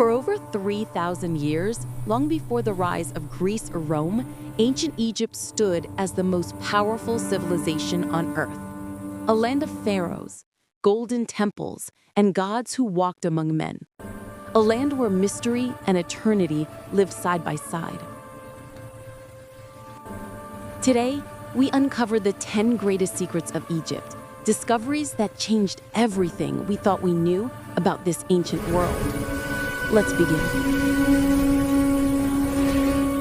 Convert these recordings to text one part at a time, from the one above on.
For over 3,000 years, long before the rise of Greece or Rome, ancient Egypt stood as the most powerful civilization on earth. A land of pharaohs, golden temples, and gods who walked among men. A land where mystery and eternity lived side by side. Today, we uncover the 10 greatest secrets of Egypt, discoveries that changed everything we thought we knew about this ancient world. Let's begin.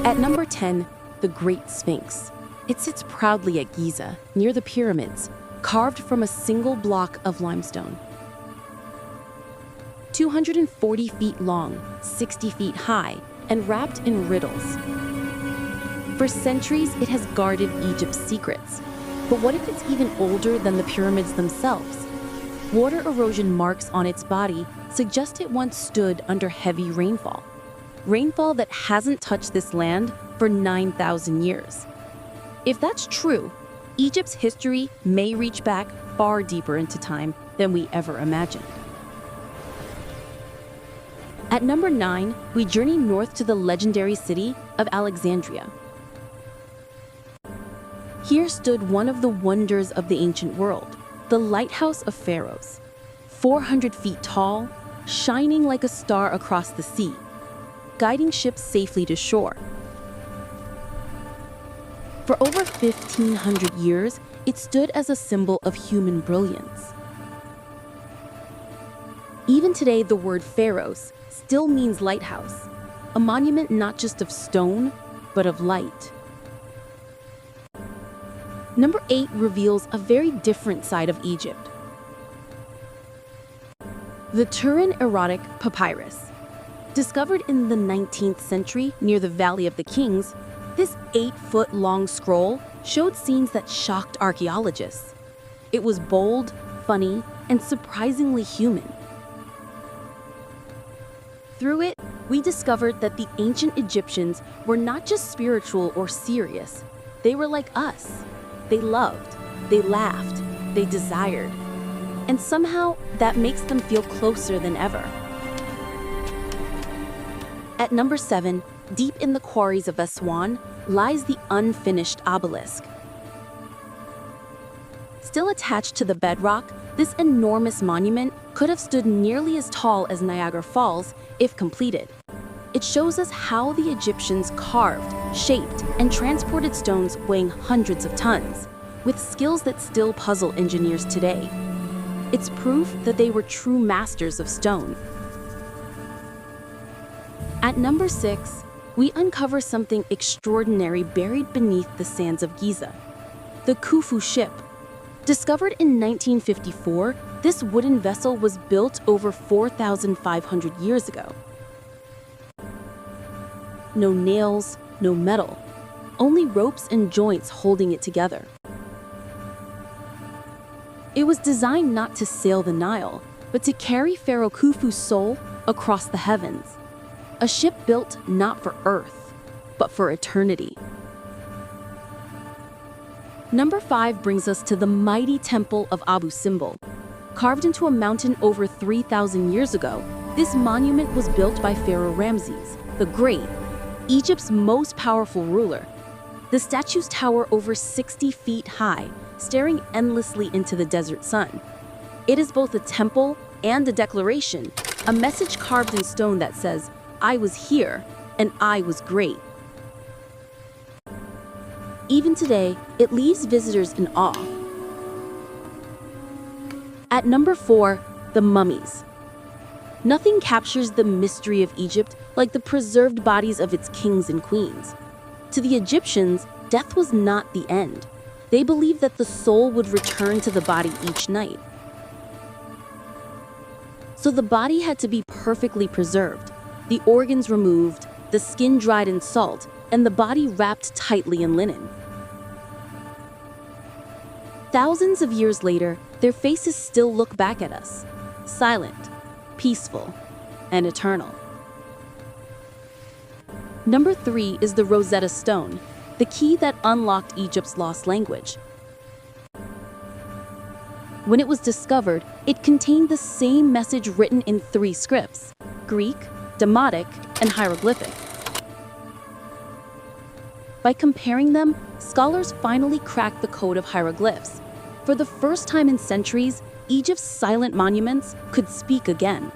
At number 10, the Great Sphinx. It sits proudly at Giza, near the pyramids, carved from a single block of limestone. 240 feet long, 60 feet high, and wrapped in riddles. For centuries, it has guarded Egypt's secrets. But what if it's even older than the pyramids themselves? Water erosion marks on its body suggest it once stood under heavy rainfall. Rainfall that hasn't touched this land for 9,000 years. If that's true, Egypt's history may reach back far deeper into time than we ever imagined. At number 9, we journey north to the legendary city of Alexandria. Here stood one of the wonders of the ancient world, the Lighthouse of Pharaohs. 400 feet tall, shining like a star across the sea, guiding ships safely to shore. For over 1,500 years, it stood as a symbol of human brilliance. Even today, the word Pharaohs still means lighthouse, a monument not just of stone, but of light. Number 8 reveals a very different side of Egypt. The Turin Erotic Papyrus. Discovered in the 19th century near the Valley of the Kings, this 8-foot-long scroll showed scenes that shocked archaeologists. It was bold, funny, and surprisingly human. Through it, we discovered that the ancient Egyptians were not just spiritual or serious. They were like us. They loved, they laughed, they desired. And somehow, that makes them feel closer than ever. At number 7, deep in the quarries of Aswan, lies the unfinished obelisk. Still attached to the bedrock, this enormous monument could have stood nearly as tall as Niagara Falls if completed. It shows us how the Egyptians carved, shaped, and transported stones weighing hundreds of tons, with skills that still puzzle engineers today. It's proof that they were true masters of stone. At number 6, we uncover something extraordinary buried beneath the sands of Giza. The Khufu Ship. Discovered in 1954, this wooden vessel was built over 4,500 years ago. No nails, no metal, only ropes and joints holding it together. It was designed not to sail the Nile, but to carry Pharaoh Khufu's soul across the heavens. A ship built not for Earth, but for eternity. Number 5 brings us to the mighty temple of Abu Simbel. Carved into a mountain over 3,000 years ago, this monument was built by Pharaoh Ramses the Great, Egypt's most powerful ruler. The statues tower over 60 feet high, staring endlessly into the desert sun. It is both a temple and a declaration, a message carved in stone that says, "I was here, and I was great." Even today, it leaves visitors in awe. At number 4, the mummies. Nothing captures the mystery of Egypt like the preserved bodies of its kings and queens. To the Egyptians, death was not the end. They believed that the soul would return to the body each night. So the body had to be perfectly preserved, the organs removed, the skin dried in salt, and the body wrapped tightly in linen. Thousands of years later, their faces still look back at us, silent, peaceful, and eternal. Number 3 is the Rosetta Stone, the key that unlocked Egypt's lost language. When it was discovered, it contained the same message written in 3 scripts: Greek, demotic, and hieroglyphic. By comparing them, scholars finally cracked the code of hieroglyphs. For the first time in centuries, Egypt's silent monuments could speak again.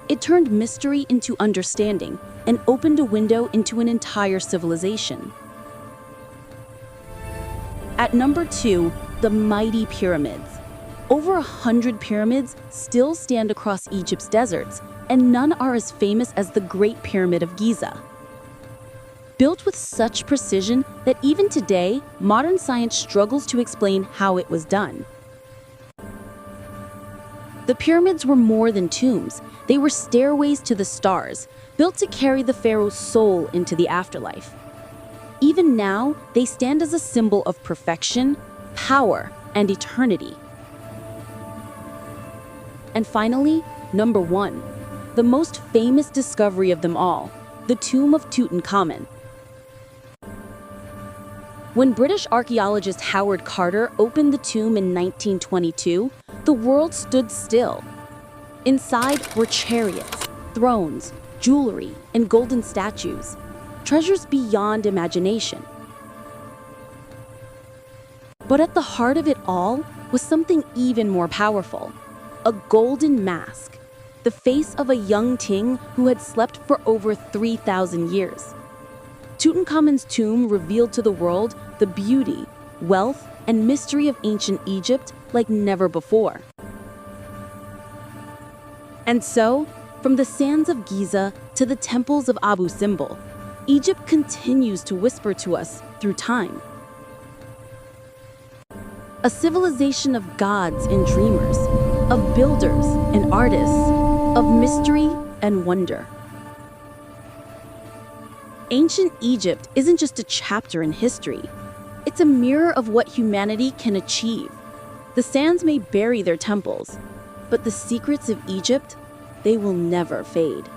It turned mystery into understanding and opened a window into an entire civilization. At number 2, the mighty pyramids. Over 100 pyramids still stand across Egypt's deserts, and none are as famous as the Great Pyramid of Giza. Built with such precision that even today, modern science struggles to explain how it was done. The pyramids were more than tombs. They were stairways to the stars, built to carry the pharaoh's soul into the afterlife. Even now, they stand as a symbol of perfection, power, and eternity. And finally, number 1, the most famous discovery of them all, the tomb of Tutankhamun. When British archaeologist Howard Carter opened the tomb in 1922, the world stood still. Inside were chariots, thrones, jewelry, and golden statues, treasures beyond imagination. But at the heart of it all was something even more powerful, a golden mask, the face of a young king who had slept for over 3,000 years. Tutankhamun's tomb revealed to the world the beauty, wealth, and mystery of ancient Egypt like never before. And so, from the sands of Giza to the temples of Abu Simbel, Egypt continues to whisper to us through time. A civilization of gods and dreamers, of builders and artists, of mystery and wonder. Ancient Egypt isn't just a chapter in history. It's a mirror of what humanity can achieve. The sands may bury their temples, but the secrets of Egypt, they will never fade.